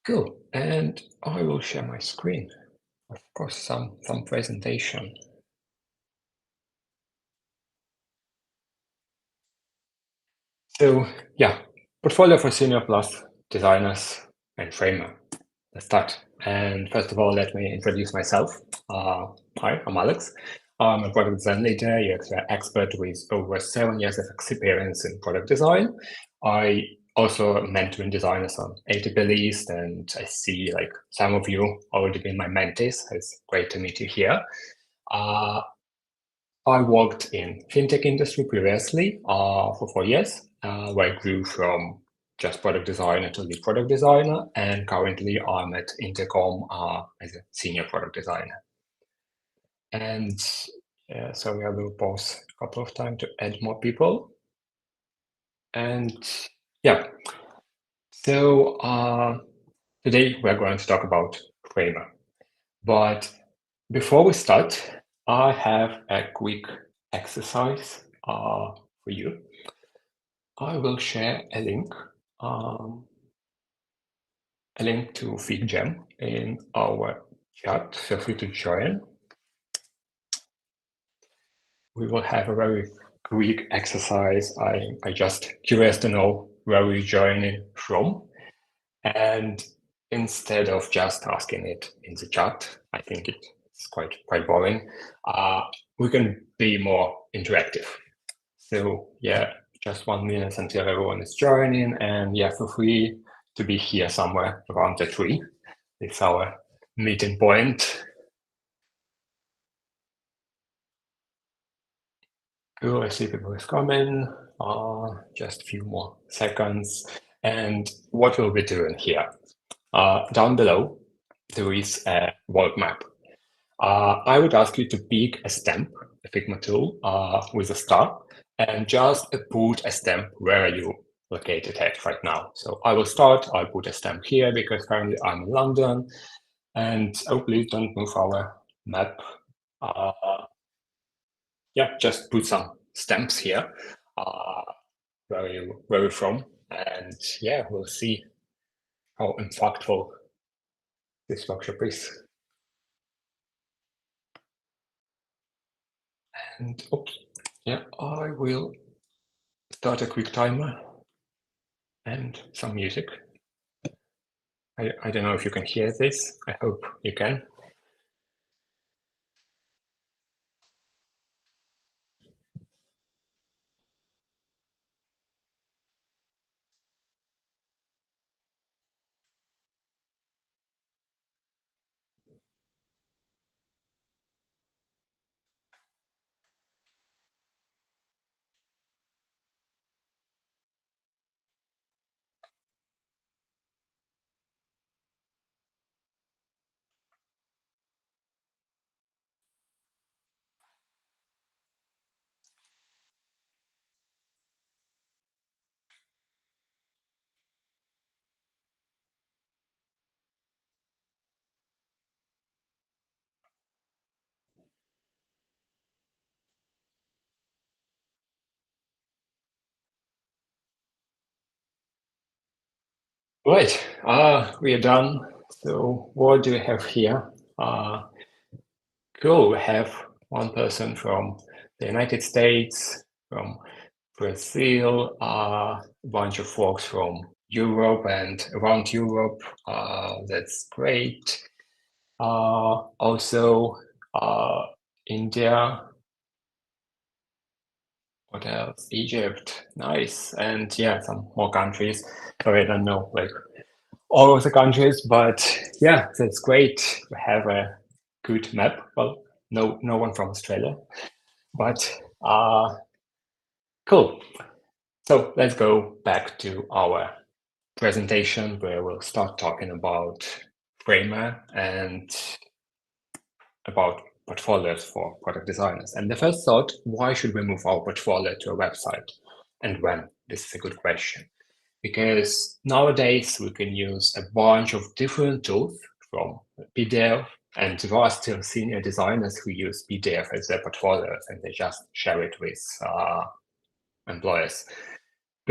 Cool. And I will share my screen. Of course, some presentation. So yeah, portfolio for senior plus designers and framer. Let's start. And first of all, let me introduce myself. Hi, I'm Alex. I'm a product design leader, UX expert with over 7 years of experience in product design. I also mentor designers on ADPlist, and I see like some of you already been my mentees. It's great to meet you here. Uh, I worked in fintech industry previously for 4 years, where I grew from just product designer to lead product designer, and currently I'm at Intercom as a senior product designer. And sorry, I will pause a couple of times to add more people. And yeah, so today we're going to talk about Framer. But before we start, I have a quick exercise for you. I will share um, a link to FigJam in our chat. Feel free to join. We will have a very quick exercise. I just curious to know where we're joining from. And instead of just asking it in the chat, I think it's quite boring. We can be more interactive. So yeah, just 1 minute until everyone is joining, and yeah, feel free to be here somewhere around the tree. It's our meeting point. Cool, I see people is coming. Just a few more seconds. And what we'll be doing here, down below, there is a world map. I would ask you to pick a stamp, a Figma tool with a star, and just put a stamp where you located at right now. So I will start, I'll put a stamp here because currently I'm in London, and please don't move our map. Yeah, just put some stamps here where you're from, and yeah, we'll see how impactful this workshop is. And oops, yeah, I will start a quick timer and some music. I don't know if you can hear this. I hope you can. Right, we are done. So what do we have here? Cool, we have one person from the United States, from Brazil, a bunch of folks from Europe and around Europe. That's great. Also, India. What else? Egypt. Nice. And yeah, some more countries. Sorry, I don't know like all of the countries, but yeah, that's great. We have a good map. Well, no one from Australia, but cool. So let's go back to our presentation where we'll start talking about Framer and about portfolios for product designers. And the first thought, why should we move our portfolio to a website? And when? This is a good question. Because nowadays we can use a bunch of different tools from PDF, and there are still senior designers who use PDF as their portfolios and they just share it with employers.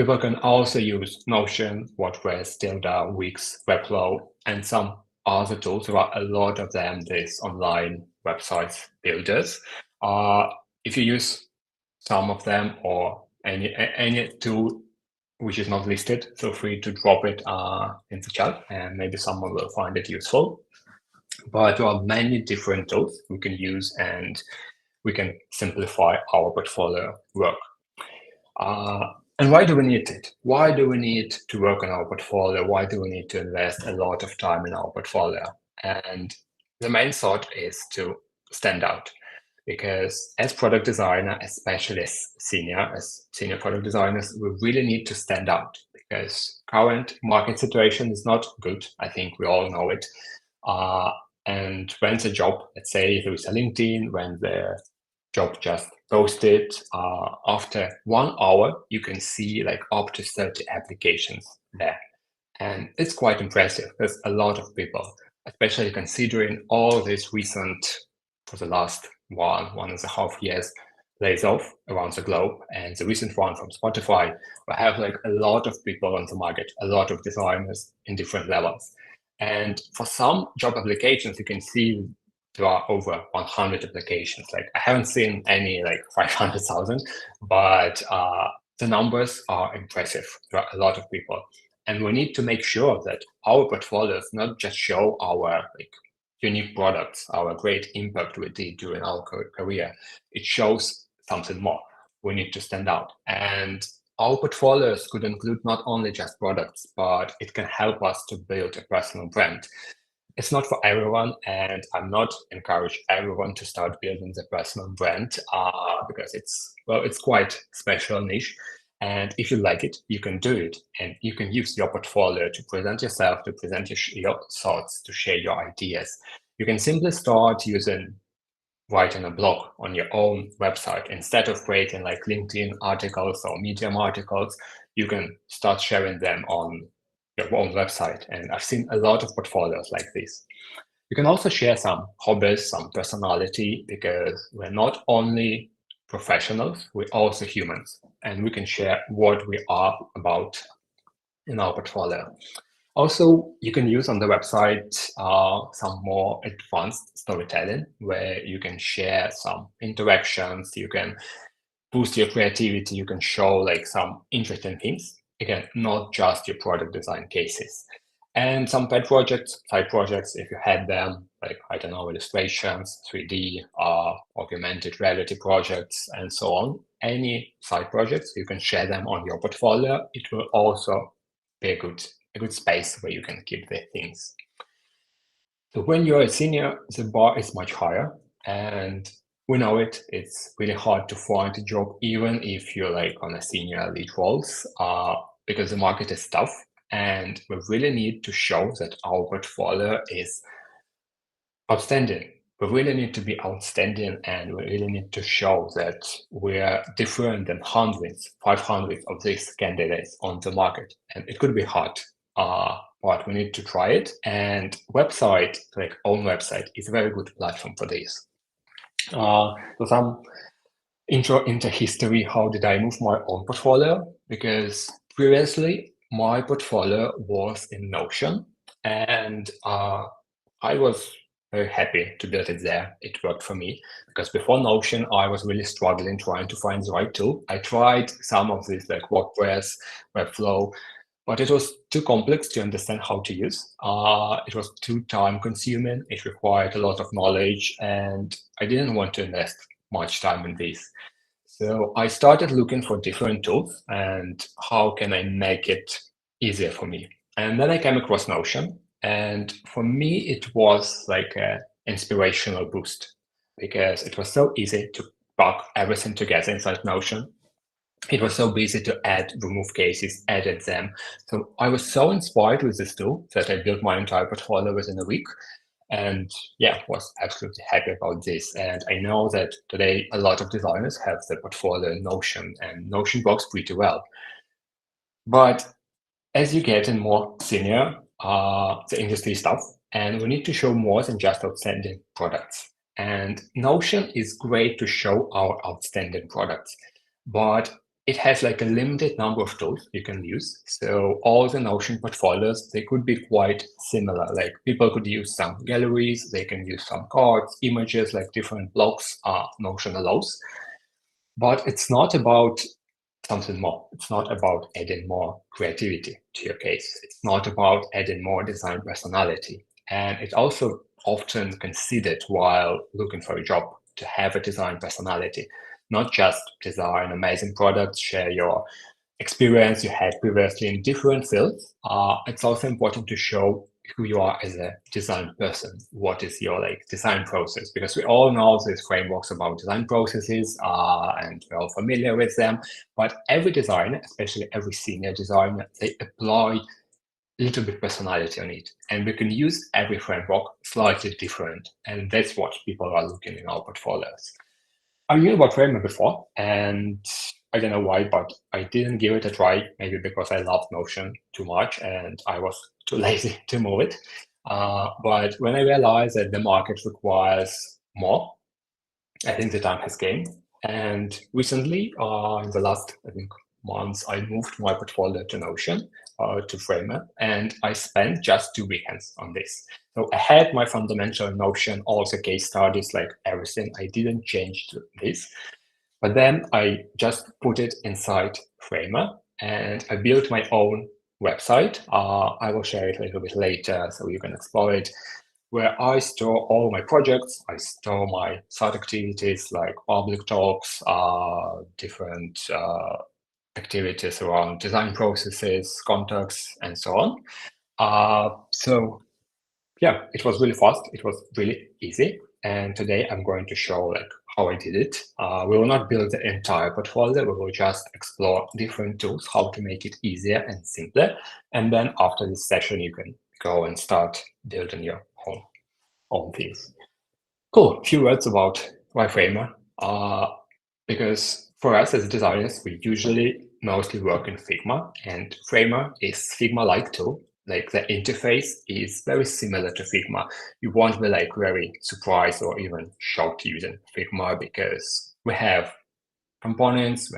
People can also use Notion, WordPress, Tilda, Wix, Webflow, and some other tools. There are a lot of them, these online websites builders. If you use some of them or any tool which is not listed, feel free to drop it in the chat and maybe someone will find it useful. But there are many different tools we can use and we can simplify our portfolio work. And why do we need it? Why do we need to work on our portfolio? Why do we need to invest a lot of time in our portfolio? And the main thought is to stand out. Because as product designer, especially as senior product designers, we really need to stand out because current market situation is not good. I think we all know it. And when the job, let's say there is a LinkedIn, when the job just posted, after 1 hour, you can see like up to 30 applications there. And it's quite impressive. There's a lot of people, especially considering all this recent, for the last 1.5 years, lays off around the globe. And the recent one from Spotify, we have like a lot of people on the market, a lot of designers in different levels. And for some job applications, you can see there are over 100 applications. Like I haven't seen any like 500,000, but the numbers are impressive. There are a lot of people. And we need to make sure that our portfolios not just show our like unique products, our great impact we did during our career. It shows something more. We need to stand out. And our portfolios could include not only just products, but it can help us to build a personal brand. It's not for everyone, and I'm not encourage everyone to start building the personal brand because it's quite special niche. And if you like it, you can do it, and you can use your portfolio to present yourself, to present your thoughts, to share your ideas. You can simply start writing a blog on your own website instead of creating like LinkedIn articles or Medium articles. You can start sharing them on your own website, and I've seen a lot of portfolios like this. You can also share some hobbies, some personality, because we're not only professionals, we're also humans, and we can share what we are about in our portfolio. Also, you can use on the website some more advanced storytelling where you can share some interactions, you can boost your creativity, you can show like some interesting things. Again, not just your product design cases. And some pet projects, side projects, if you had them, like, I don't know, illustrations, 3D, augmented reality projects, and so on. Any side projects, you can share them on your portfolio. It will also be a good space where you can keep the things. So when you're a senior, the bar is much higher, and we know it. It's really hard to find a job, even if you're like on a senior lead roles, because the market is tough. And we really need to show that our portfolio is outstanding. We really need to be outstanding, and we really need to show that we're different than hundreds, 500 of these candidates on the market. And it could be hard, but we need to try it. And website, like own website, is a very good platform for this. So some intro into history. How did I move my own portfolio? Because previously my portfolio was in Notion, and I was very happy to build it there. It worked for me because before Notion, I was really struggling trying to find the right tool. I tried some of these like WordPress, Webflow, but it was too complex to understand how to use. It was too time consuming. It required a lot of knowledge, and I didn't want to invest much time in this. So I started looking for different tools and how can I make it easier for me. And then I came across Notion. And for me, it was like an inspirational boost because it was so easy to pack everything together inside Notion. It was so easy to add, remove cases, edit them. So I was so inspired with this tool that I built my entire portfolio within a week. And yeah, was absolutely happy about this. And I know that today a lot of designers have the portfolio in Notion, and Notion works pretty well. But as you get in more senior, the industry stuff, and we need to show more than just outstanding products. And Notion is great to show our outstanding products, but it has like a limited number of tools you can use. So all the Notion portfolios, they could be quite similar. Like people could use some galleries, they can use some cards, images, like different blocks Notion allows. But it's not about something more. It's not about adding more creativity to your case. It's not about adding more design personality. And it's also often considered while looking for a job to have a design personality, not just design amazing products, share your experience you had previously in different fields. It's also important to show who you are as a design person. What is your like design process? Because we all know these frameworks about design processes, and we're all familiar with them. But every designer, especially every senior designer, they apply a little bit personality on it, and we can use every framework slightly different. And that's what people are looking in our portfolios. I knew about Framer before, and I don't know why, but I didn't give it a try. Maybe because I loved Notion too much and I was too lazy to move it. But when I realized that the market requires more, I think the time has came. And recently, in the last, I think, months, I moved my portfolio to Notion, to Framer, and I spent just 2 weekends on this. So I had my fundamental Notion, all the case studies, like everything. I didn't change to this. But then I just put it inside Framer and I built my own website. I will share it a little bit later so you can explore it, where I store all my projects. I store my side activities like public talks, different activities around design processes, contacts, and so on. So yeah, it was really fast. It was really easy. And today I'm going to show like how I did it. We will not build the entire portfolio. We will just explore different tools, how to make it easier and simpler. And then after this session, you can go and start building your own things. Cool. A few words about Wireframer. Because for us as designers, we usually mostly work in Figma, and Framer is Figma-like tool. Like the interface is very similar to Figma. You won't be like very surprised or even shocked using Figma because we have components.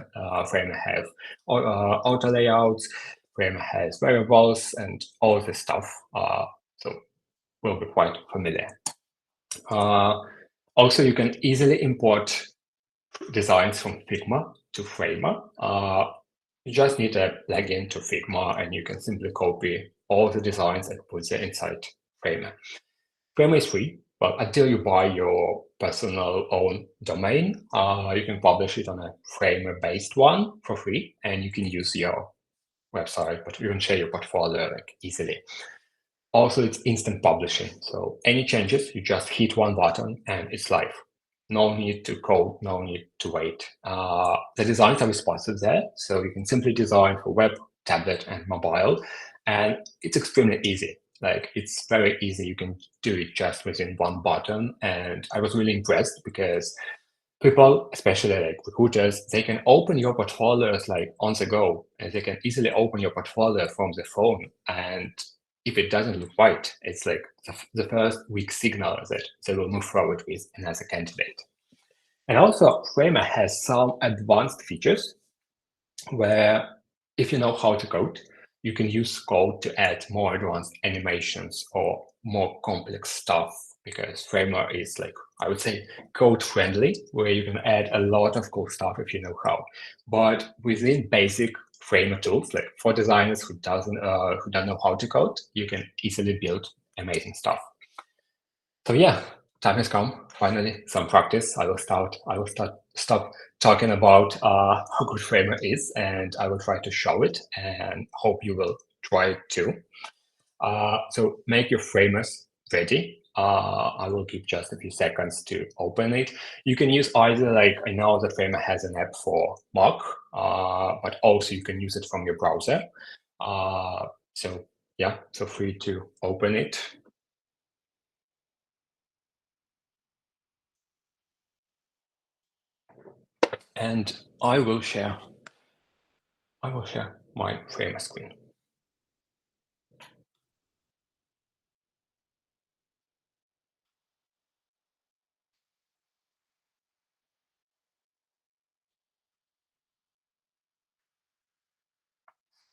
Framer have auto layouts. Framer has variables and all this stuff. So we'll be quite familiar. Also, you can easily import designs from Figma to Framer. You just need a plugin to Figma and you can simply copy all the designs and put them inside Framer. Framer is free, but until you buy your personal own domain, you can publish it on a Framer-based one for free, and you can use your website, but you can share your portfolio like easily. Also, it's instant publishing. So any changes, you just hit one button and it's live. No need to code, no need to wait. The designs are responsive there. So you can simply design for web, tablet, and mobile. And it's extremely easy. Like it's very easy. You can do it just within one button. And I was really impressed because people, especially like recruiters, they can open your portfolios like on the go, and they can easily open your portfolio from the phone. And if it doesn't look right, it's like the first weak signal that they will move forward with another candidate. And also, Framer has some advanced features where if you know how to code, you can use code to add more advanced animations or more complex stuff, because Framer is like, I would say, code friendly, where you can add a lot of cool stuff if you know how. But within basic Framer tools, like for designers who don't know how to code, you can easily build amazing stuff. So yeah, time has come. Finally, some practice. Stop talking about how good Framer is, and I will try to show it, and hope you will try it too. So make your framers ready. I will give just a few seconds to open it. You can use either, like, I know that Framer has an app for Mac, but also you can use it from your browser. So yeah, feel free to open it. And I will share my Framer screen.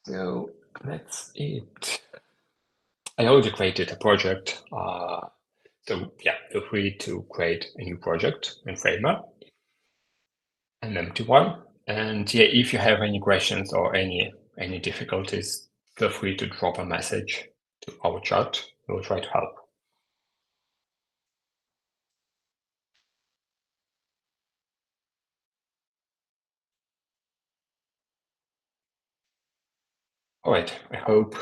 So that's it. I already created a project. So yeah, feel free to create a new project in Framer, an empty one. And yeah, if you have any questions or any difficulties, feel free to drop a message to our chat. We'll try to help. All right, I hope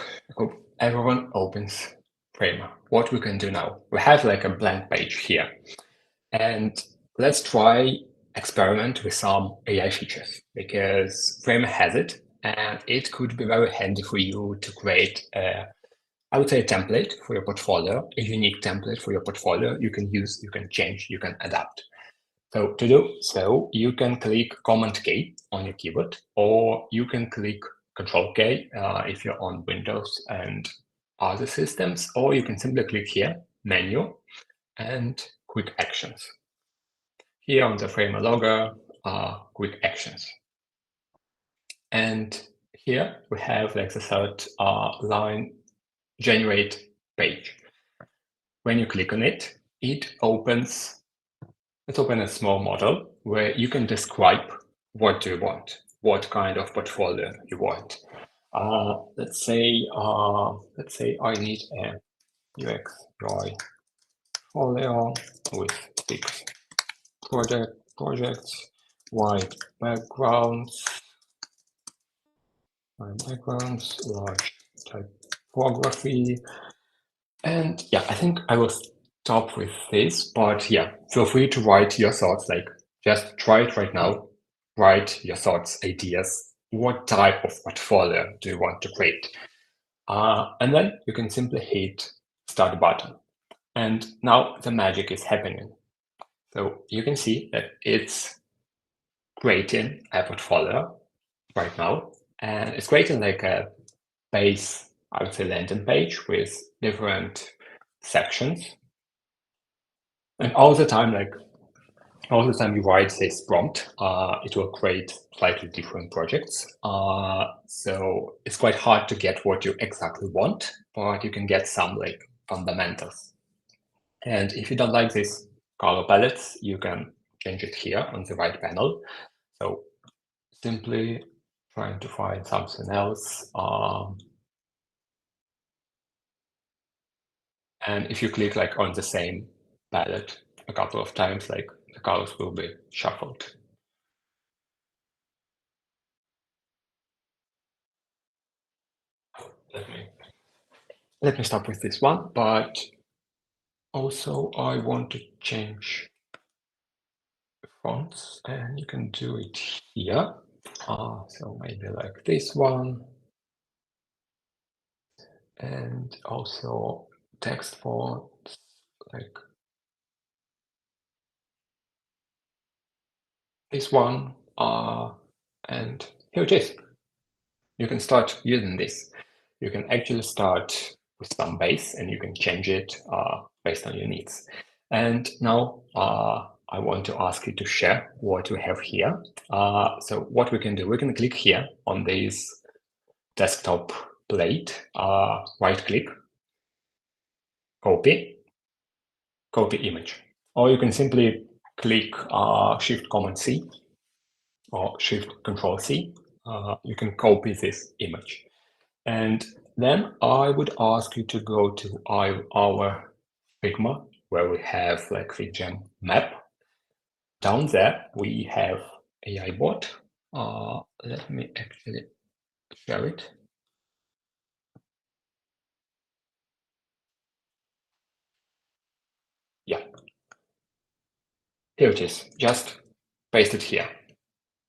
everyone opens Framer. What we can do now, we have like a blank page here, and let's try experiment with some AI features because Framer has it, and it could be very handy for you to create I would say a template for your portfolio, a unique template for your portfolio you can use, you can change, you can adapt. So to do so, you can click Command K on your keyboard, or you can click Control K if you're on Windows and other systems, or you can simply click here, Menu, and Quick Actions. Here on the Framer logo, Quick Actions. And here we have like the third line, Generate Page. When you click on it, it opens a small model where you can describe what do you want, what kind of portfolio you want. Let's say I need a UX UI portfolio with 6 projects, white backgrounds, large typography. And yeah, I think I will stop with this, but yeah, feel free to write your thoughts, like just try it right now, write your thoughts, ideas, what type of portfolio do you want to create? And then you can simply hit start button. And now the magic is happening. So you can see that it's creating a portfolio right now, and it's creating like a base, I would say, landing page with different sections. And all the time you write this prompt, it will create slightly different projects. So it's quite hard to get what you exactly want, but you can get some like fundamentals. And if you don't like these color palettes, you can change it here on the right panel. So simply trying to find something else. And if you click like on the same palette a couple of times, like the colors will be shuffled. Let me stop with this one, but also I want to change fonts, and you can do it here. So maybe like this one, and also text fonts like this one, and here it is. You can start using this. You can actually start with some base, and you can change it based on your needs. And now I want to ask you to share what we have here. So what we can do, we can click here on this desktop plate, right click, copy image. Or you can simply click Shift Command C or Shift Control C. You can copy this image. And then I would ask you to go to our Figma, where we have like FigJam map. Down there, we have AI bot. Let me actually share it. Yeah, here it is. Just paste it here.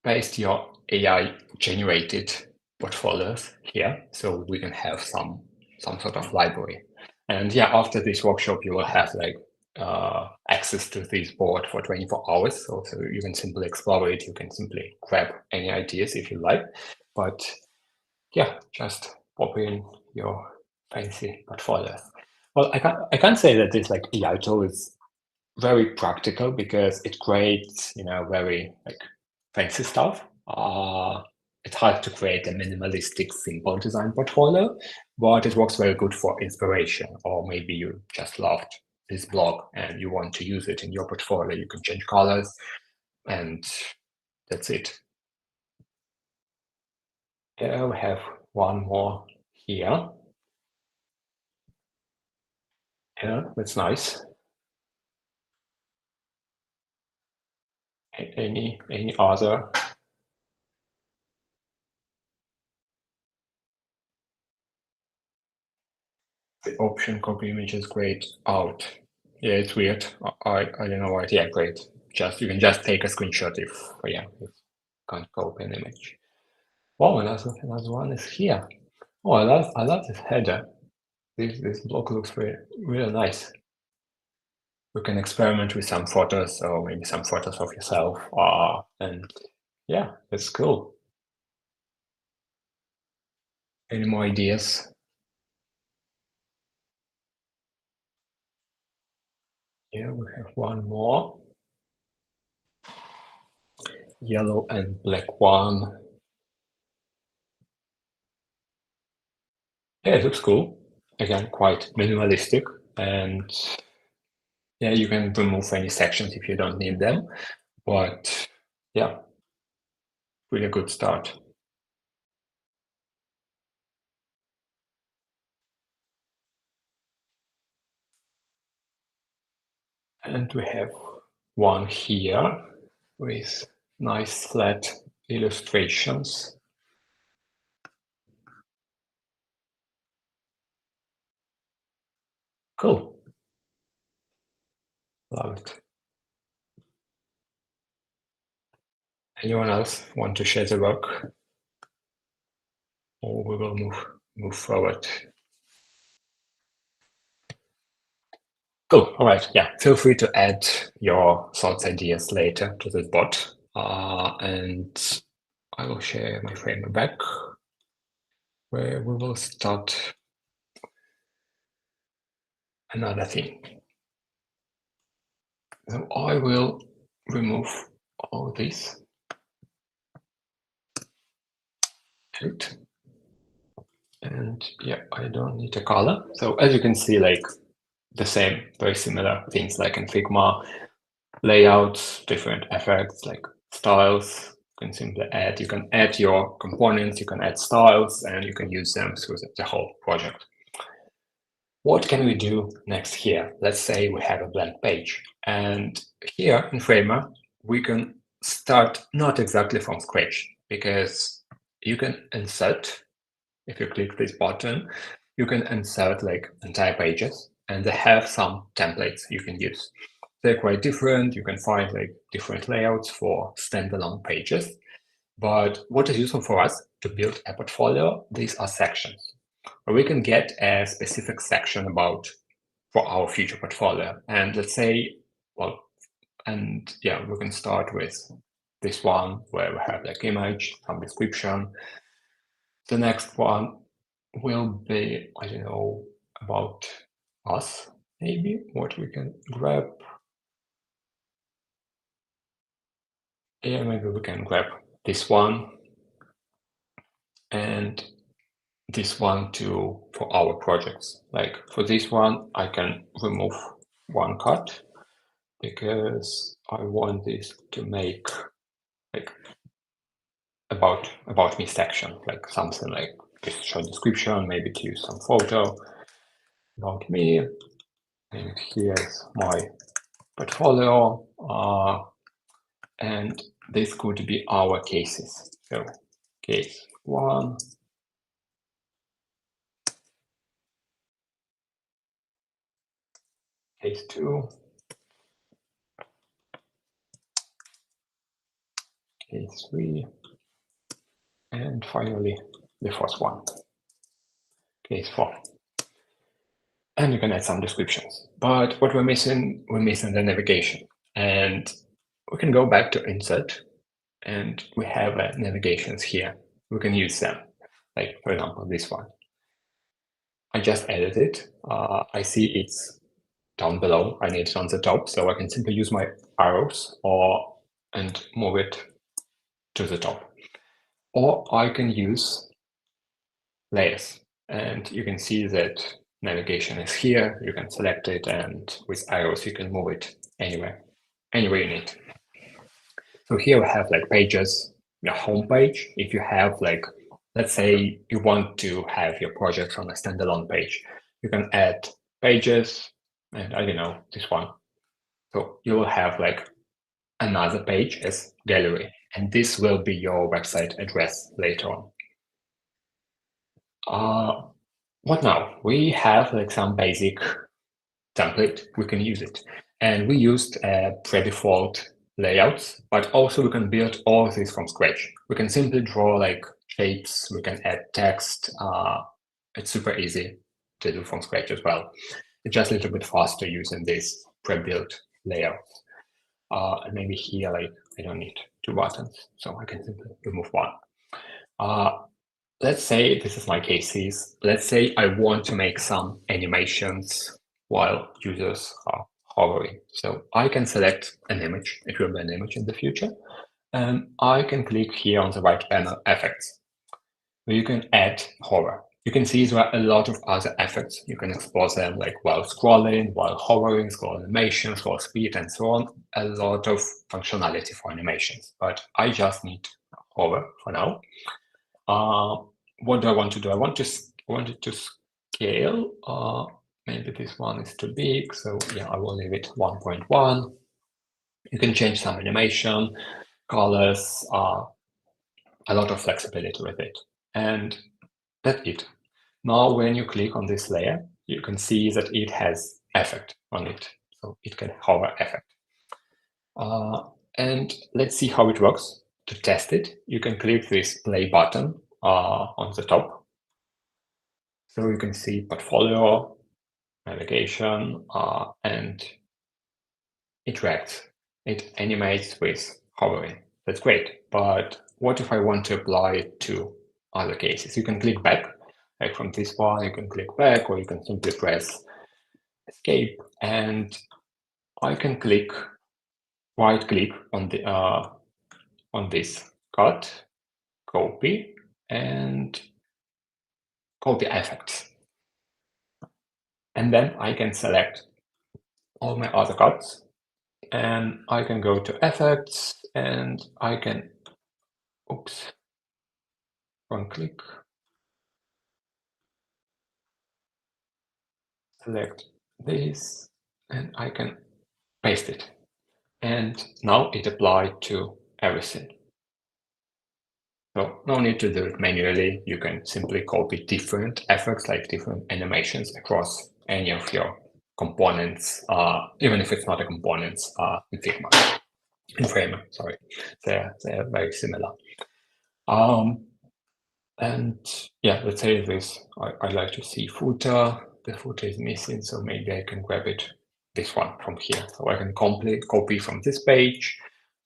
Paste your AI generated portfolios here, so we can have some sort of library. And yeah, after this workshop, you will have like access to this board for 24 hours. So you can simply explore it. You can simply grab any ideas if you like. But yeah, just pop in your fancy portfolios. Well, I can't say that this like AI tool is very practical because it creates, very like fancy stuff. it's hard to create a minimalistic, simple design portfolio, but it works very good for inspiration. Or maybe you just loved this blog and you want to use it in your portfolio. You can change colors, and that's it. Here we have one more here. Yeah, that's nice. Any other? The option copy images grayed out. Yeah, it's weird. I don't know why. Yeah, great. Just you can just take a screenshot if yeah, you can't copy an image. Oh, another one is here. Oh, I love this header. This block looks really nice. You can experiment with some photos or maybe some photos of yourself. And yeah, it's cool. Any more ideas? Here we have one more. Yellow and black one. Yeah, it looks cool. Again, quite minimalistic. And yeah, you can remove any sections if you don't need them. But yeah, really good start. And we have one here with nice flat illustrations. Cool. Love it. Anyone else want to share the work? Or we will move forward. Cool. All right. Yeah. Feel free to add your thoughts, ideas later to this bot. And I will share my framework back where we will start another thing. So I will remove all this. Right. And yeah, I don't need a color. So as you can see, like the same, very similar things like in Figma, layouts, different effects like styles. You can simply add, you can add your components, you can add styles, and you can use them through the whole project. What can we do next here? Let's say we have a blank page. And here in Framer, we can start not exactly from scratch because you can insert, if you click this button, you can insert like entire pages and they have some templates you can use. They're quite different. You can find like different layouts for standalone pages. But what is useful for us to build a portfolio, these are sections. Where we can get a specific section about for our future portfolio. And let's say, well, and yeah, we can start with this one where we have like image, some description. The next one will be, I don't know, about us, maybe, what we can grab. Yeah, maybe we can grab this one and this one too for our projects. Like for this one, I can remove one cut because I want this to make like about me section, like something like this short description, maybe to use some photo about me. And here's my portfolio. And this could be our cases. So case one, case two, case three, and finally the first one, case four. And you can add some descriptions. But what we're missing the navigation. And we can go back to insert and we have navigations here. We can use them. Like for example, this one. I just added it. I see it's down below. I need it on the top. So I can simply use my arrows and move it to the top. or I can use layers. And you can see that navigation is here. You can select it, and with arrows, you can move it anywhere you need. So here we have like pages, your home page. If you have like, let's say you want to have your project on a standalone page, you can add pages, and I don't know, this one. So you will have like another page as gallery, and this will be your website address later on. What now? We have like some basic template, we can use it. And we used pre-default layouts, but also we can build all this from scratch. We can simply draw like shapes, we can add text. It's super easy to do from scratch as well. It's just a little bit faster using this pre-built layouts. And maybe here, like I don't need 2 buttons, so I can simply remove one. Let's say this is my cases. Let's say I want to make some animations while users are hovering. So I can select an image. It will be an image in the future. And I can click here on the right panel, effects, where you can add hover. You can see there are a lot of other effects. You can explore them like while scrolling, while hovering, scroll animation, scroll speed, and so on. A lot of functionality for animations, but I just need hover for now. What do I want to do? I want it to scale. Maybe this one is too big, so yeah, I will leave it 1.1. You can change some animation, colors, a lot of flexibility with it. And that's it. Now, when you click on this layer, you can see that it has effect on it. So it can hover effect. And let's see how it works. To test it, you can click this play button on the top. So you can see portfolio, navigation, and interacts. It animates with hovering. That's great. But what if I want to apply it to other cases? You can click back, like from this one, you can click back, or you can simply press escape, and I can click right click on the on this cut, copy, and copy effects. And then I can select all my other cuts, and I can go to effects, and I can, oops, one click, select this, and I can paste it. And now it applied to everything. So no need to do it manually. You can simply copy different effects, like different animations across any of your components, even if it's not a component in Figma, in Framer, sorry. They're very similar. And yeah, let's say this, I'd like to see footer. The footer is missing, so maybe I can grab it, this one from here. So I can copy from this page.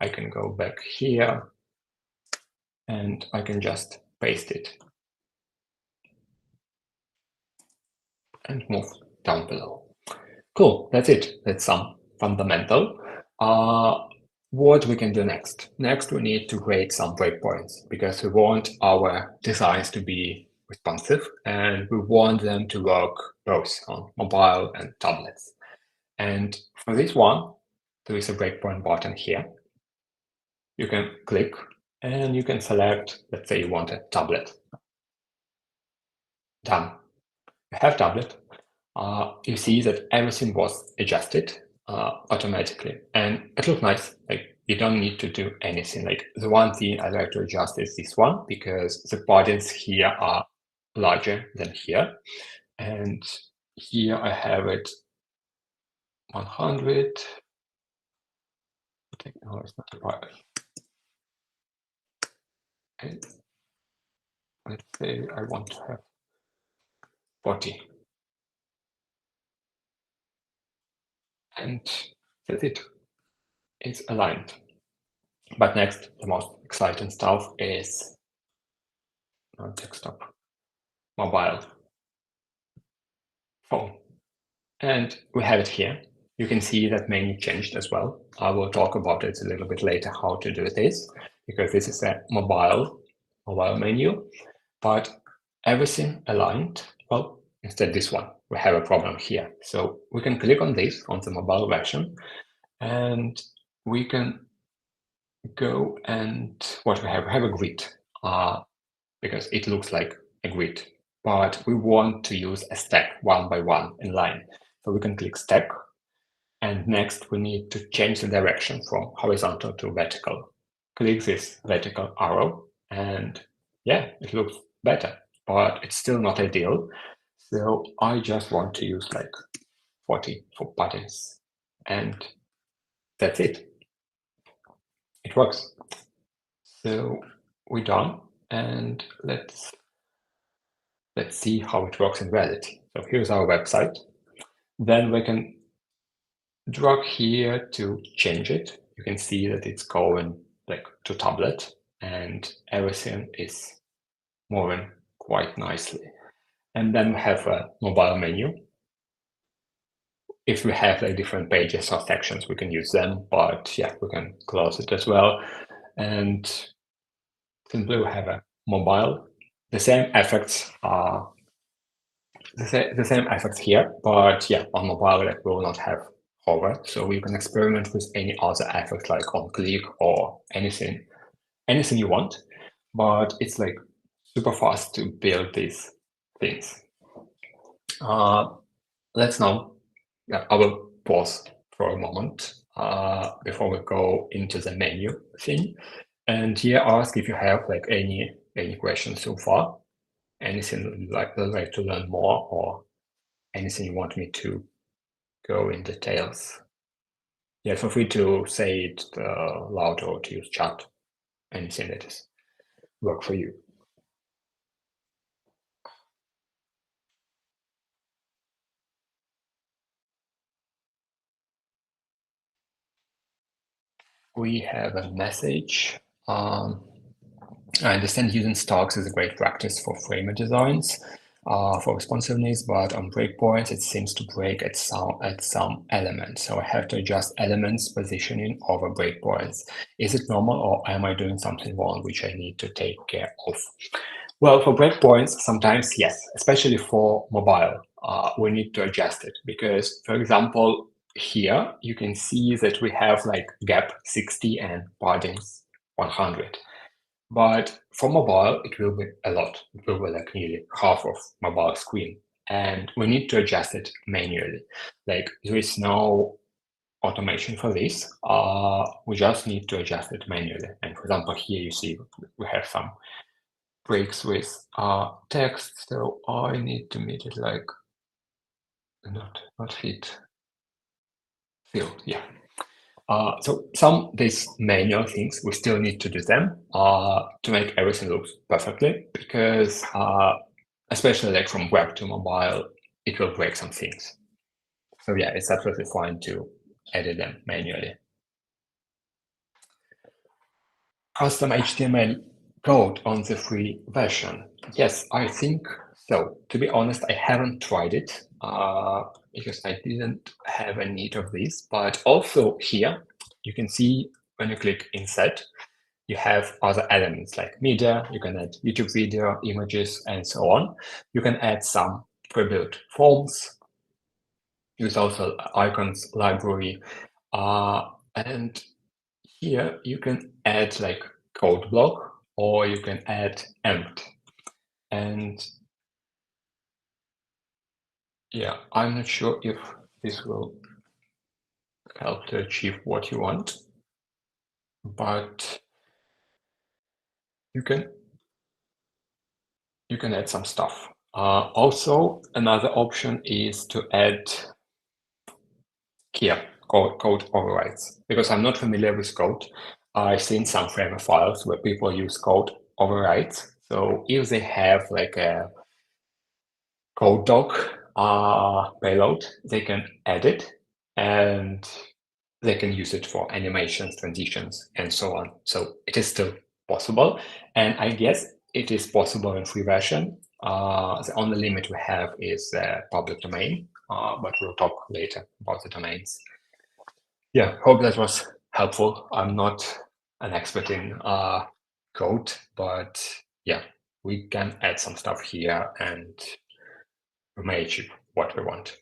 I can go back here and I can just paste it and move down below. Cool, that's it. That's some fundamental. What we can do next? Next, we need to create some breakpoints because we want our designs to be responsive and we want them to work both on mobile and tablets. And for this one, there is a breakpoint button here. You can click and you can select, let's say you want a tablet. Done. You have tablet. You see that everything was adjusted automatically and it looks nice. Like you don't need to do anything. Like the one thing I like to adjust is this one because the borders here are larger than here. And here I have it 100. No, it's not a border. And let's say I want to have 40. And that's it. It's aligned. But next, the most exciting stuff is desktop, mobile phone. And we have it here. You can see that menu changed as well. I will talk about it a little bit later how to do this, because this is a mobile mobile menu, but everything aligned. Well, instead this one, we have a problem here. So we can click on this, on the mobile version, and we can go and what we have a grid, because it looks like a grid, but we want to use a stack one by one in line. So we can click stack, and next we need to change the direction from horizontal to vertical. Click this vertical arrow, and yeah, it looks better, but it's still not ideal. So I just want to use like 40 for buttons, and that's it. It works. So we're done, and let's see how it works in reality. So here's our website. Then we can drag here to change it. You can see that it's going like to tablet, and everything is moving quite nicely. And then we have a mobile menu. If we have like different pages or sections, we can use them, but yeah, we can close it as well. And simply we have a mobile. The same effects are the same effects here, but yeah, on mobile it will not have hover, so you can experiment with any other effect like on click or anything you want, but it's like super fast to build these things. Let's now, I will pause for a moment before we go into the menu thing, and here ask if you have like any questions so far, anything you'd like to learn more, or anything you want me to go in details. Yeah, feel free to say it loud or to use chat, anything that is work for you. We have a message. I understand using stocks is a great practice for framer designs for responsiveness, but on breakpoints it seems to break at some elements. So I have to adjust elements positioning over breakpoints. Is it normal, or am I doing something wrong which I need to take care of? Well, for breakpoints, sometimes yes, especially for mobile, we need to adjust it because, for example, here you can see that we have like gap 60 and paddings 100. But for mobile, it will be a lot. It will be like nearly half of mobile screen. And we need to adjust it manually. Like there is no automation for this. We just need to adjust it manually. And for example, here you see we have some breaks with text. So I need to make it like not fit fill. Yeah. So some these manual things, we still need to do them to make everything look perfectly, because especially like from web to mobile, it will break some things. So yeah, it's absolutely fine to edit them manually. Custom HTML code on the free version. Yes, I think so. To be honest, I haven't tried it because I didn't have a need of this. But also here, you can see when you click Insert, you have other elements like media. You can add YouTube video, images, and so on. You can add some pre-built forms. Use also icons library. And here you can add like code block, or you can add empt. And yeah, I'm not sure if this will help to achieve what you want, but you can add some stuff. Also, another option is to add here code overrides, because I'm not familiar with code. I've seen some Framer files where people use code overrides. So if they have like a code doc payload, they can add it and they can use it for animations, transitions, and so on. So it is still possible. And I guess it is possible in free version. The only limit we have is public domain, but we'll talk later about the domains. Yeah, hope that was helpful. I'm not an expert in code, but yeah, we can add some stuff here and we may achieve what we want.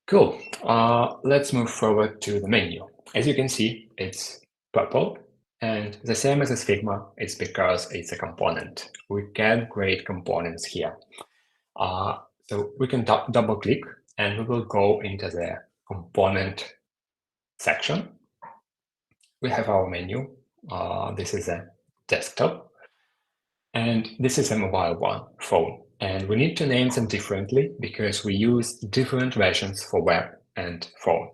Cool. Let's move forward to the menu. As you can see, it's purple, and the same as Figma, it's because it's a component. We can create components here. So we can double click and we will go into the component section. We have our menu. This is a desktop, and this is a mobile one, phone. And we need to name them differently because we use different versions for web and phone.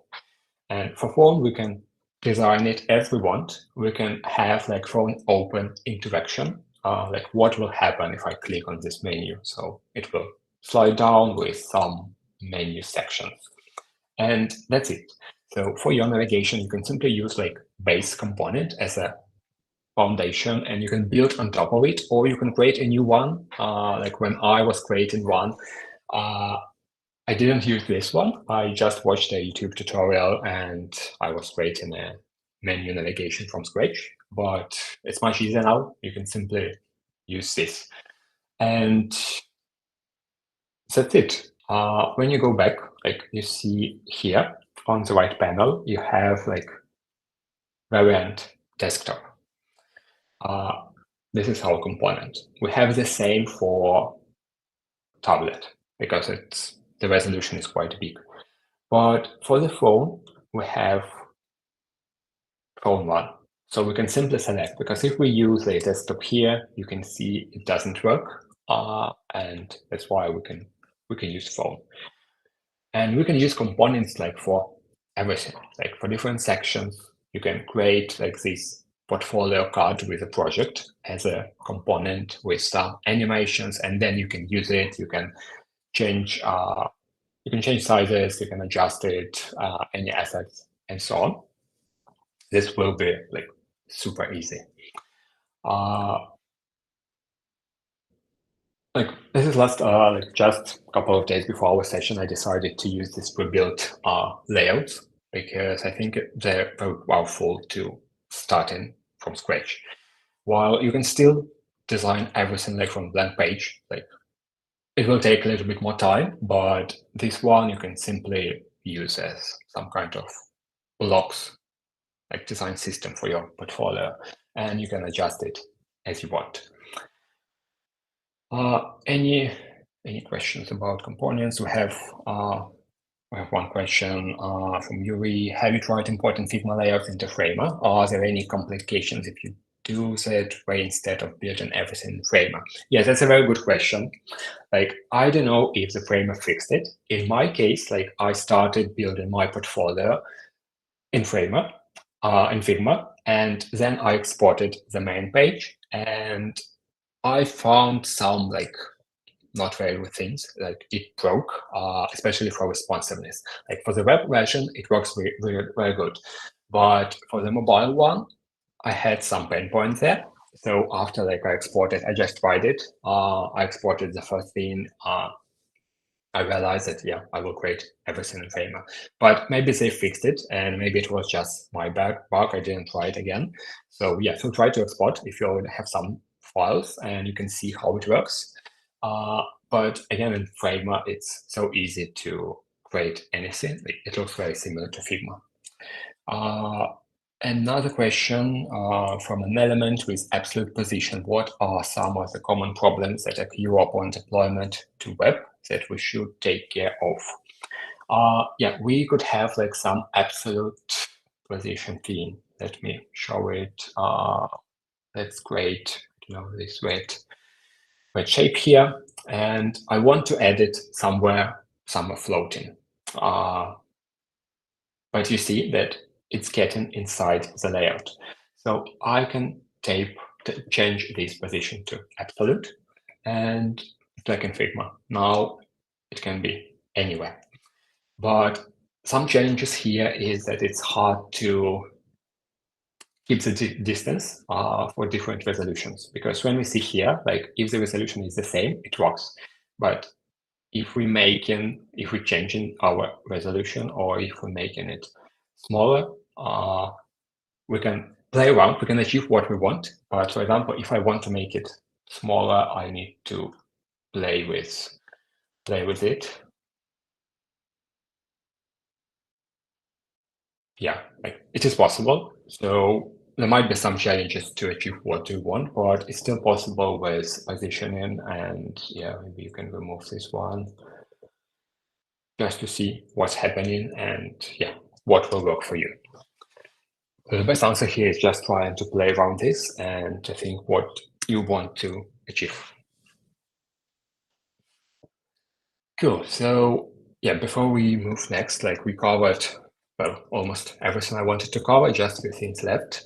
And for phone, we can design it as we want. We can have like phone open interaction, like what will happen if I click on this menu. So it will slide down with some menu sections. And that's it. So for your navigation, you can simply use like base component as a foundation and you can build on top of it, or you can create a new one. Like when I was creating one, I didn't use this one. I just watched a YouTube tutorial and I was creating a menu navigation from scratch, but it's much easier now. You can simply use this. And that's it. When you go back, like you see here on the right panel, you have like variant desktop. This is our component. We have the same for tablet because the resolution is quite big. But for the phone, we have phone one. So we can simply select, because if we use a desktop here, you can see it doesn't work. And that's why we can use phone. And we can use components like for everything, like for different sections. You can create like this portfolio card with a project as a component with some animations, and then you can use it. You can change sizes, you can adjust it, any assets, and so on. This will be like super easy. Like this is like just a couple of days before our session, I decided to use this pre-built layouts because I think they're very powerful to starting from scratch. While you can still design everything like from blank page, like it will take a little bit more time, but this one you can simply use as some kind of blocks, like design system for your portfolio, and you can adjust it as you want. Any questions about components? We have one question from Yuri. Have you tried importing Figma layouts into Framer? Are there any complications if you do that way instead of building everything in Framer? Yeah, that's a very good question. Like, I don't know if the Framer fixed it. In my case, like I started building my portfolio in Framer, in Figma, and then I exported the main page, and I found some like not very good things, like it broke, especially for responsiveness. Like for the web version, it works very good. But for the mobile one, I had some pain points there. So after like I exported, I just tried it. I exported the first thing. I realized that, yeah, I will create everything in Framer. But maybe they fixed it, and maybe it was just my bug. I didn't try it again. So yeah, so try to export if you already have some files and you can see how it works. But again, in Framer, it's so easy to create anything. It looks very similar to Figma. Another question from an element with absolute position. What are some of the common problems that occur upon deployment to web that we should take care of? Yeah, we could have like some absolute position theme. Let me show it. Let's create, this red shape here. And I want to add it somewhere floating. But you see that it's getting inside the layout. So I can change this position to absolute, and it's like in Figma. Now it can be anywhere. But some challenges here is that it's hard to keep the distance for different resolutions, because when we see here, like if the resolution is the same, it works. But if we're changing our resolution, or if we're making it smaller, we can play around. We can achieve what we want. But for example, if I want to make it smaller, I need to play with it. Yeah, it is possible. So there might be some challenges to achieve what you want, but it's still possible with positioning. And yeah, maybe you can remove this one just to see what's happening and yeah, what will work for you. So the best answer here is just trying to play around this and to think what you want to achieve. Cool. So yeah, before we move next, like we covered, well, almost everything I wanted to cover, just a few things left.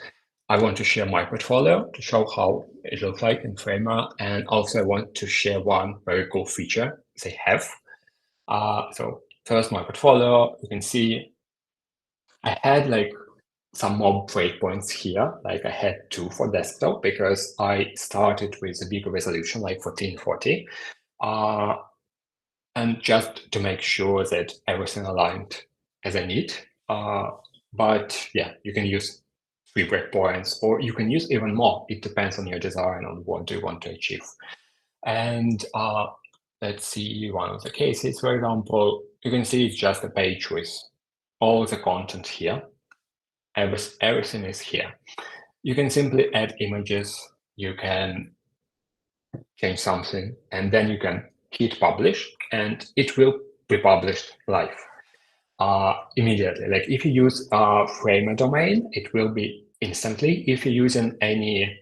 I want to share my portfolio to show how it looks like in Framer. And also I want to share one very cool feature they have. So first, my portfolio, you can see I had like some more breakpoints here. Like I had two for desktop because I started with a bigger resolution, like 1440. And just to make sure that everything aligned as I need. But yeah, you can use 3 breakpoints, or you can use even more. It depends on your design, on what you want to achieve. And let's see one of the cases, for example, you can see it's just a page with all the content here. Everything is here. You can simply add images, you can change something, and then you can hit publish, and it will be published live immediately. Like if you use a Framer domain, it will be instantly. If you're using any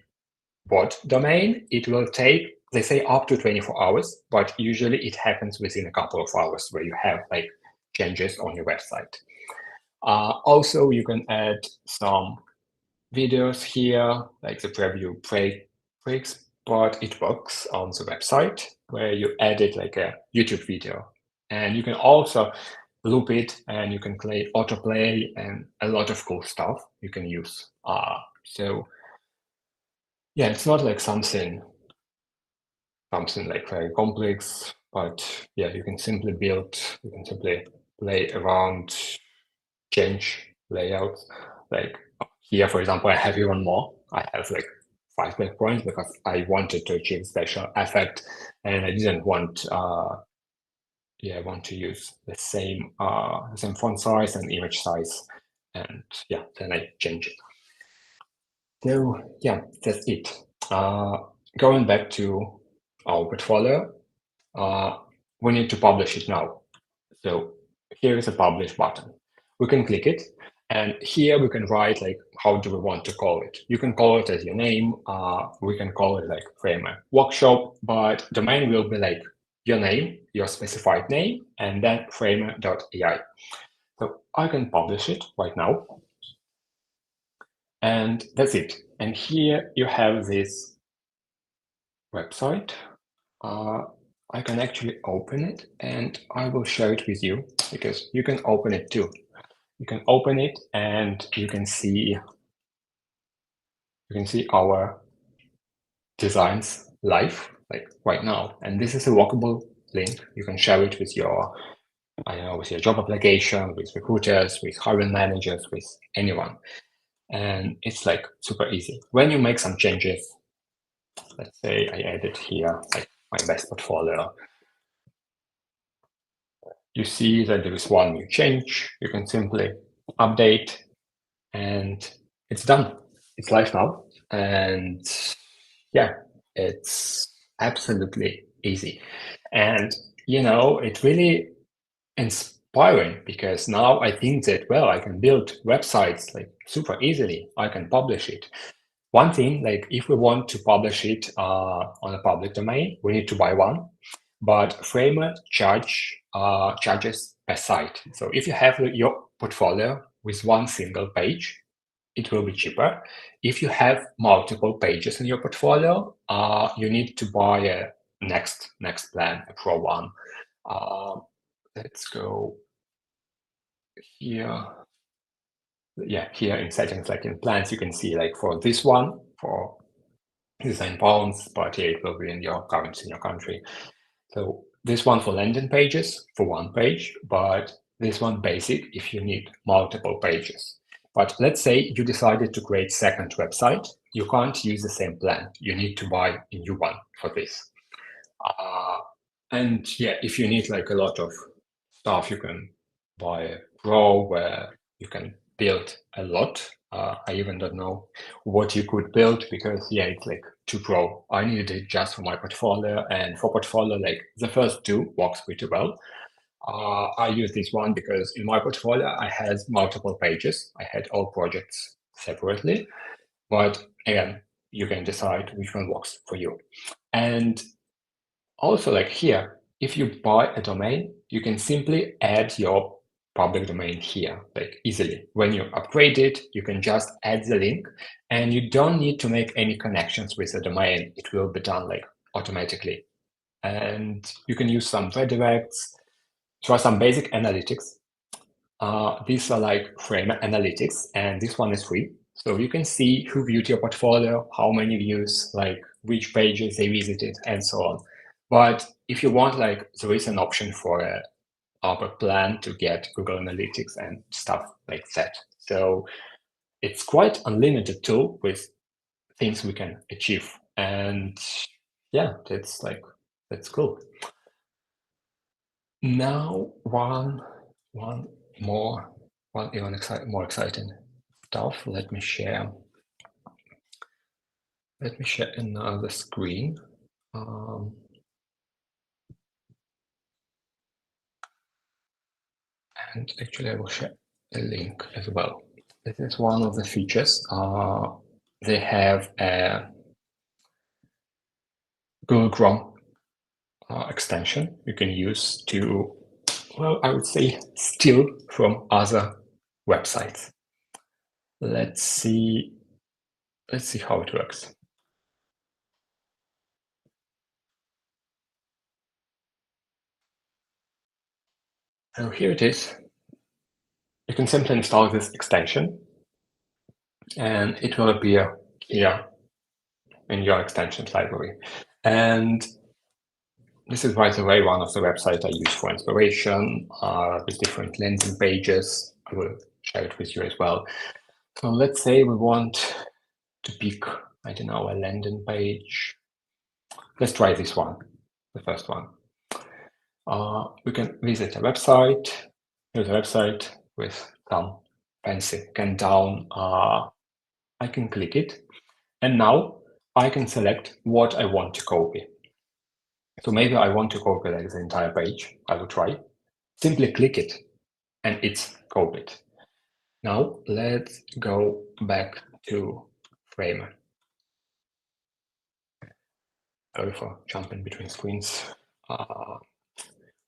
bot domain, it will take, they say, up to 24 hours, but usually it happens within a couple of hours where you have like changes on your website. Also, you can add some videos here, like the preview breaks, but it works on the website where you edit like a YouTube video. And you can also loop it and you can play autoplay and a lot of cool stuff you can use. So yeah, it's not like something like very complex, but yeah, you can simply play around, change layouts. Like here, for example, I have even more. I have like 5 breakpoints because I wanted to achieve special effect and I didn't want I want to use the same font size and image size. And yeah, then I change it. So yeah, that's it. Going back to our portfolio, we need to publish it now. So here is a publish button. We can click it, and here we can write like how do we want to call it. You can call it as your name. We can call it like Framer Workshop, but domain will be like your name, your specified name, and then framer.ai. So I can publish it right now. And that's it. And here you have this website. I can actually open it and I will share it with you because you can open it too. You can open it and you can see our designs live, like right now. And this is a workable link. You can share it with your, with your job application, with recruiters, with hiring managers, with anyone. And it's like super easy. When you make some changes, let's say I added here like my best portfolio, you see that there is one new change. You can simply update and it's done. It's live now. And yeah, it's absolutely easy. And, it's really inspiring because now I think that, well, I can build websites like super easily. I can publish it. One thing, like if we want to publish it on a public domain, we need to buy one. But Framer charges per site. So if you have your portfolio with one single page, it will be cheaper. If you have multiple pages in your portfolio, you need to buy a next plan, a Pro one. Let's go here. Yeah, here in settings, like in plans, you can see like for this one, for design pounds, but yeah, it will be in your currency in your country. So this one for landing pages for one page, but this one basic if you need multiple pages. But let's say you decided to create second website. You can't use the same plan. You need to buy a new one for this. And yeah, if you need like a lot of stuff, you can buy a Pro where you can build a lot. I even don't know what you could build because yeah, it's like too Pro. I needed it just for my portfolio, and for portfolio, like the first two works pretty well. I use this one because in my portfolio, I had multiple pages. I had all projects separately, but again, you can decide which one works for you. And also like here, if you buy a domain, you can simply add your public domain here, like easily. When you upgrade it, you can just add the link and you don't need to make any connections with the domain. It will be done like automatically. And you can use some redirects, try some basic analytics. These are like frame analytics, and this one is free. So you can see who viewed your portfolio, how many views, like which pages they visited, and so on. But if you want, like, there is an option for a upper plan to get Google Analytics and stuff like that. So it's quite unlimited tool with things we can achieve. And yeah, that's cool. Now one more even more exciting stuff. Let me share another screen. And actually I will share a link as well. This is one of the features. They have a Google Chrome extension you can use to, well, I would say steal from other websites. Let's see how it works. So here it is. You can simply install this extension and it will appear here in your extensions library. And this is, by the way, one of the websites I use for inspiration with different landing pages. I will share it with you as well. So let's say we want to pick, I don't know, a landing page. Let's try this one, the first one. We can visit a website. Here's a website with some fancy countdown. I can click it. And now I can select what I want to copy. So maybe I want to copy like the entire page. I will try. Simply click it and it's copied. Now let's go back to Framer. Sorry for jumping between screens.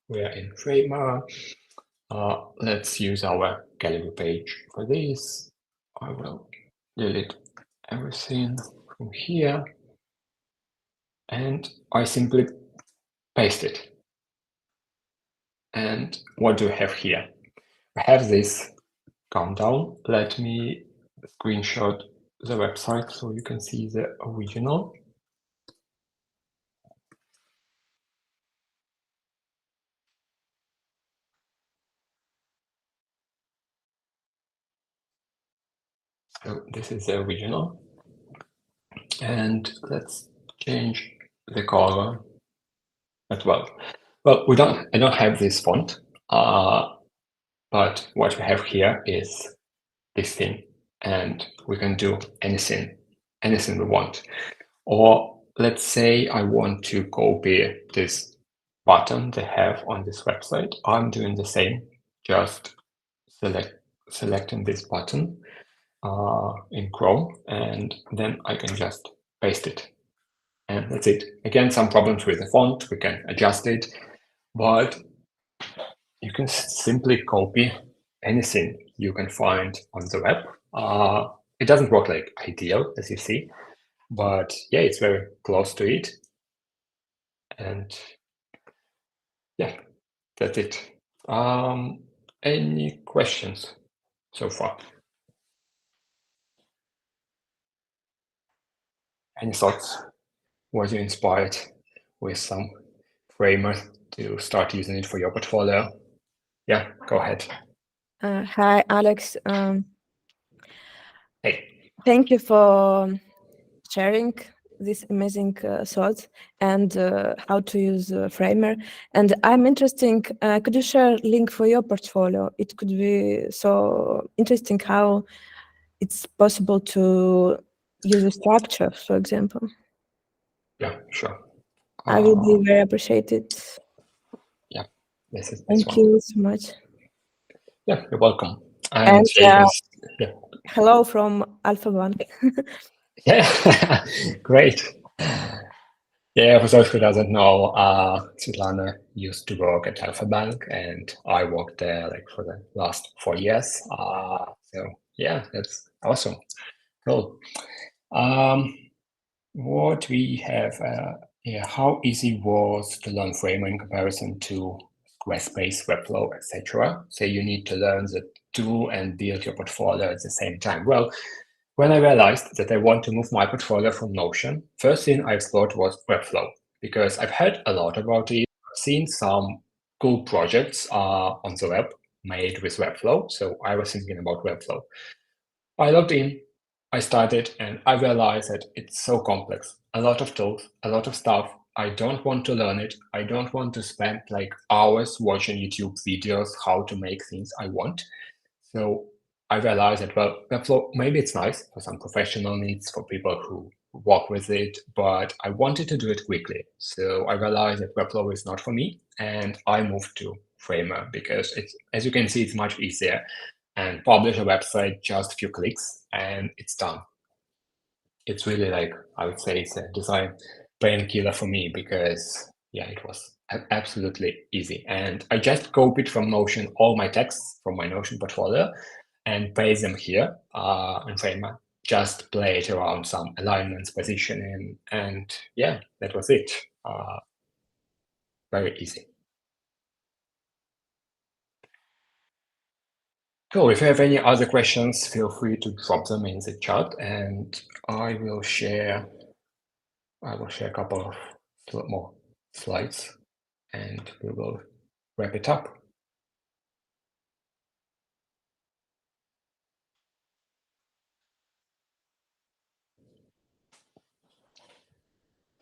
We are in Framer. Let's use our gallery page for this. I will delete everything from here. And I simply paste it. And what do we have here? I have this countdown. Let me screenshot the website so you can see the original. So this is the original. And let's change the color as well. Well, I don't have this font, but what we have here is this thing, and we can do anything we want. Or let's say I want to copy this button they have on this website. I'm doing the same, just selecting this button in Chrome, and then I can just paste it. And that's it. Again, some problems with the font, we can adjust it, but you can simply copy anything you can find on the web. It doesn't work like ideal, as you see, but yeah, it's very close to it. And yeah, that's it. Any questions so far? Any thoughts? Was you inspired with some framework to start using it for your portfolio? Yeah, go ahead. Hi, Alex. Hey. Thank you for sharing these amazing thoughts and how to use Framer. And I'm interesting. Could you share link for your portfolio? It could be so interesting how it's possible to use a structure, for example. Yeah, sure. I will be very appreciated. Yeah, this is this Thank one. you so much. Yeah, you're welcome. And And yeah, you can. Yeah, hello from Alpha Bank. yeah, great. Yeah, for those who doesn't know, Svetlana used to work at Alpha Bank, and I worked there like for the last 4 years. So yeah, that's awesome. Cool. Um, what we have, yeah, how easy was to learn Framer in comparison to Squarespace, Webflow, etc.? So you need to learn the tool and build your portfolio at the same time. Well, when I realized that I want to move my portfolio from Notion, first thing I explored was Webflow, because I've heard a lot about it. I've seen some cool projects on the web made with Webflow, so I was thinking about Webflow. I logged in, I started, and I realized that it's so complex. A lot of tools, a lot of stuff. I don't want to learn it. I don't want to spend like hours watching YouTube videos how to make things I want. So I realized that, well, Webflow, maybe it's nice for some professional needs, for people who work with it, but I wanted to do it quickly. So I realized that Webflow is not for me, and I moved to Framer because it's, as you can see, it's much easier, and publish a website, just a few clicks, and it's done. It's really like, I would say it's a design painkiller for me because yeah, it was absolutely easy. And I just copied from Notion all my texts from my Notion portfolio and paste them here in Framer. Just play it around some alignments, positioning, and yeah, that was it. Very easy. Cool. If you have any other questions, feel free to drop them in the chat, and I will share a couple of more slides, and we will wrap it up.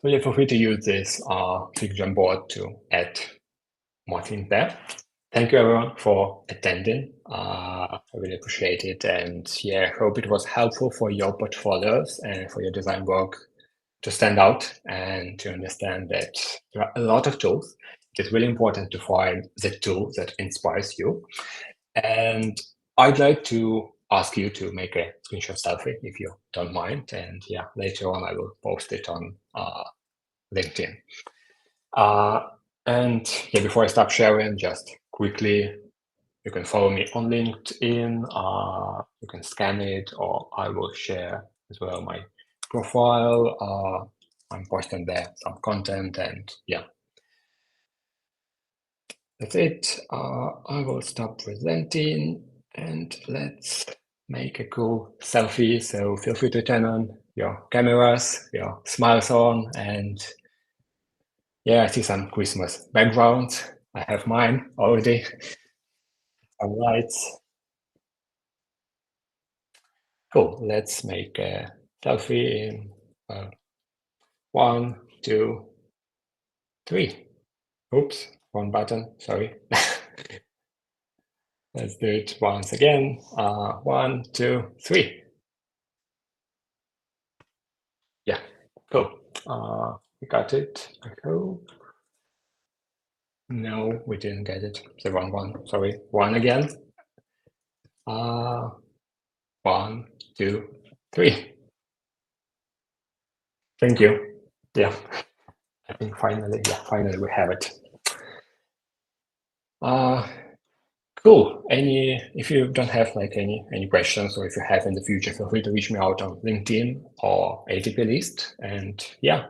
So yeah, feel free to use this Figjam board to add more things there. Thank you everyone for attending. I really appreciate it, and yeah, I hope it was helpful for your portfolios and for your design work to stand out and to understand that there are a lot of tools. It is really important to find the tool that inspires you. And I'd like to ask you to make a screenshot selfie if you don't mind. And yeah, later on I will post it on LinkedIn. And yeah, before I stop sharing, just quickly, you can follow me on LinkedIn. You can scan it, or I will share as well my profile. I'm posting there some content, and yeah, that's it. I will stop presenting, and let's make a cool selfie. So feel free to turn on your cameras, your smiles on, and yeah, I see some Christmas backgrounds. I have mine already. Some lights. Cool. Let's make a selfie in 1, 2, 3. Oops, wrong button. Sorry. Let's do it once again. 1, 2, 3. Yeah, cool. We got it. I hope. No, we didn't get it. The wrong one. Sorry. One again. 1, 2, 3. Thank you. Yeah, I think finally we have it. Cool. If you don't have like any questions, or if you have in the future, feel free to reach me out on LinkedIn or ADPlist. And yeah,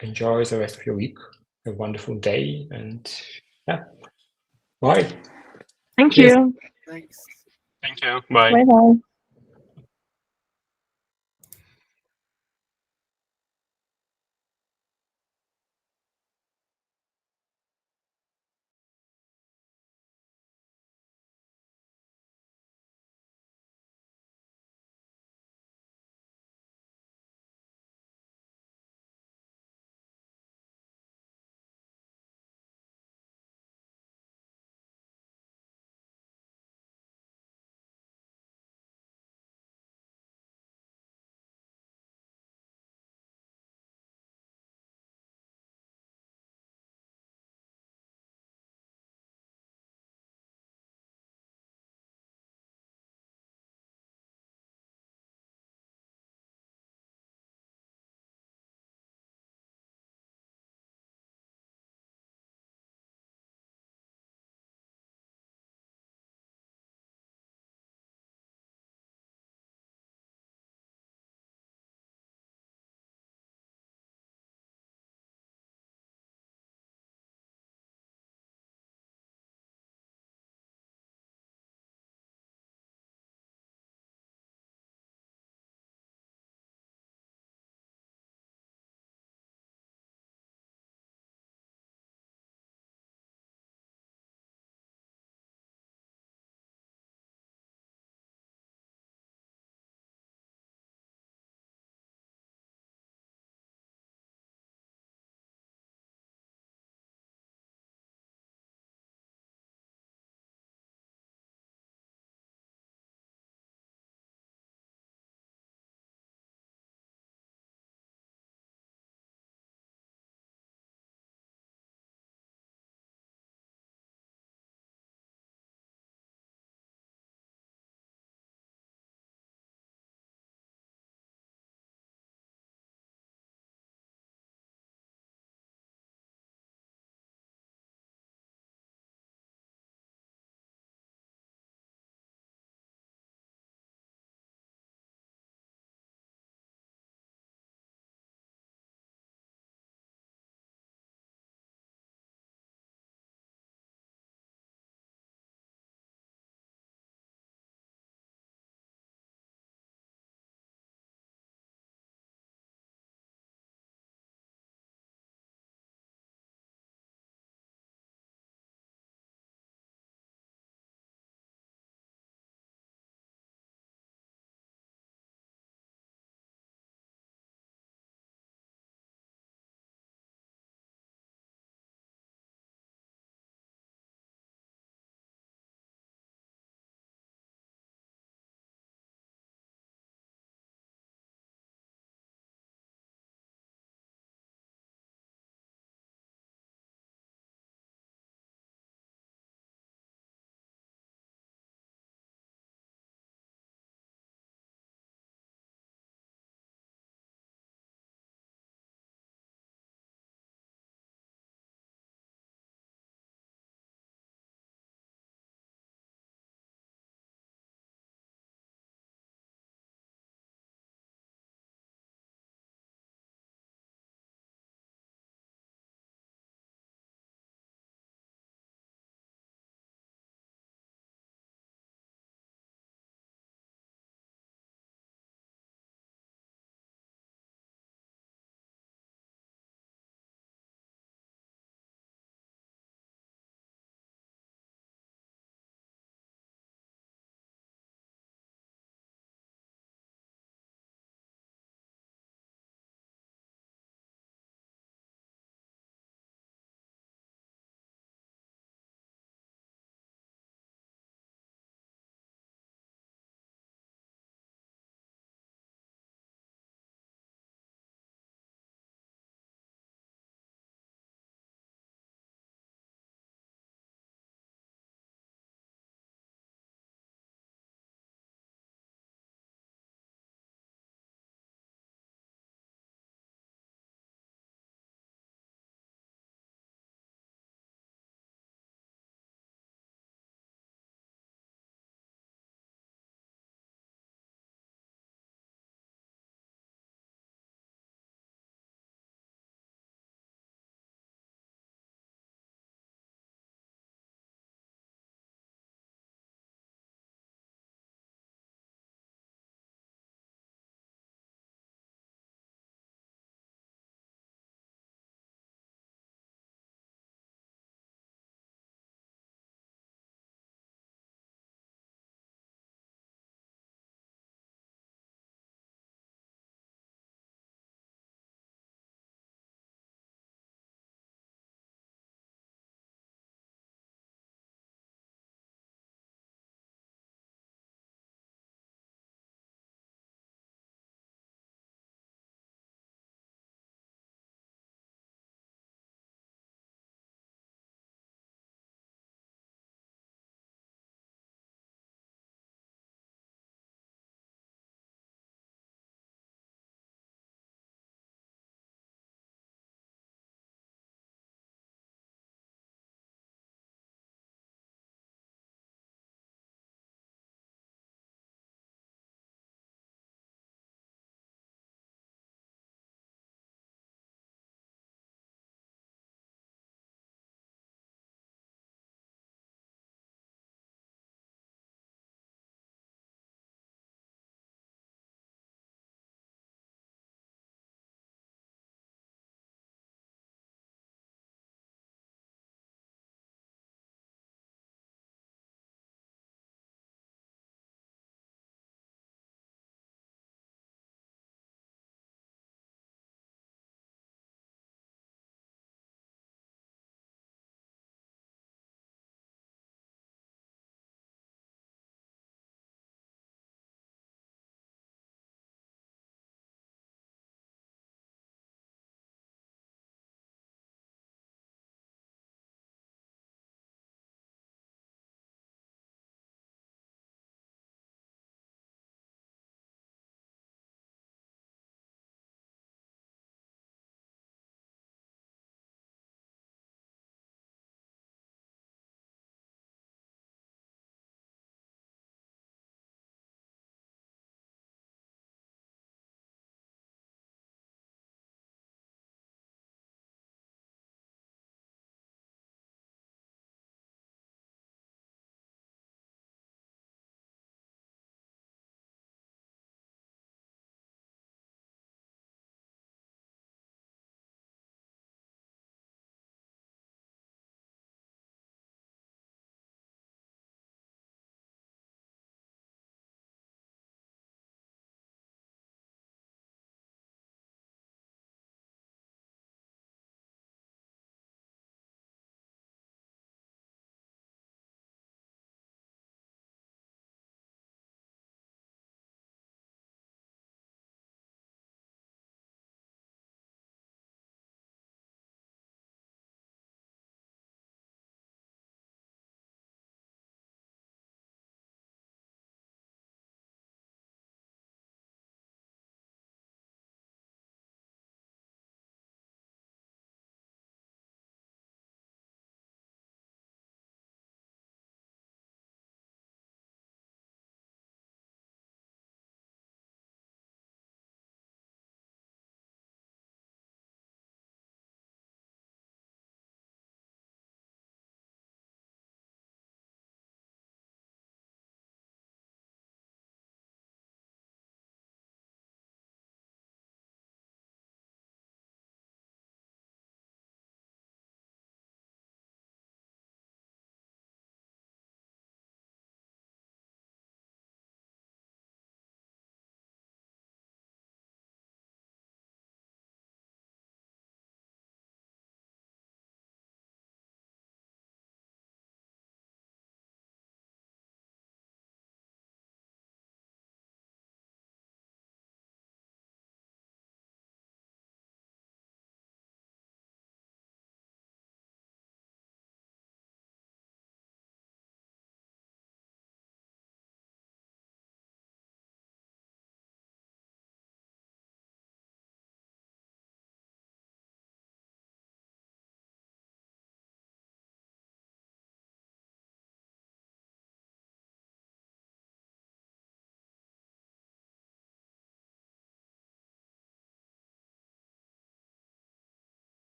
enjoy the rest of your week. Have a wonderful day, and yeah, bye. Thank Cheers. you. Thanks. Thank you. Bye. Bye bye.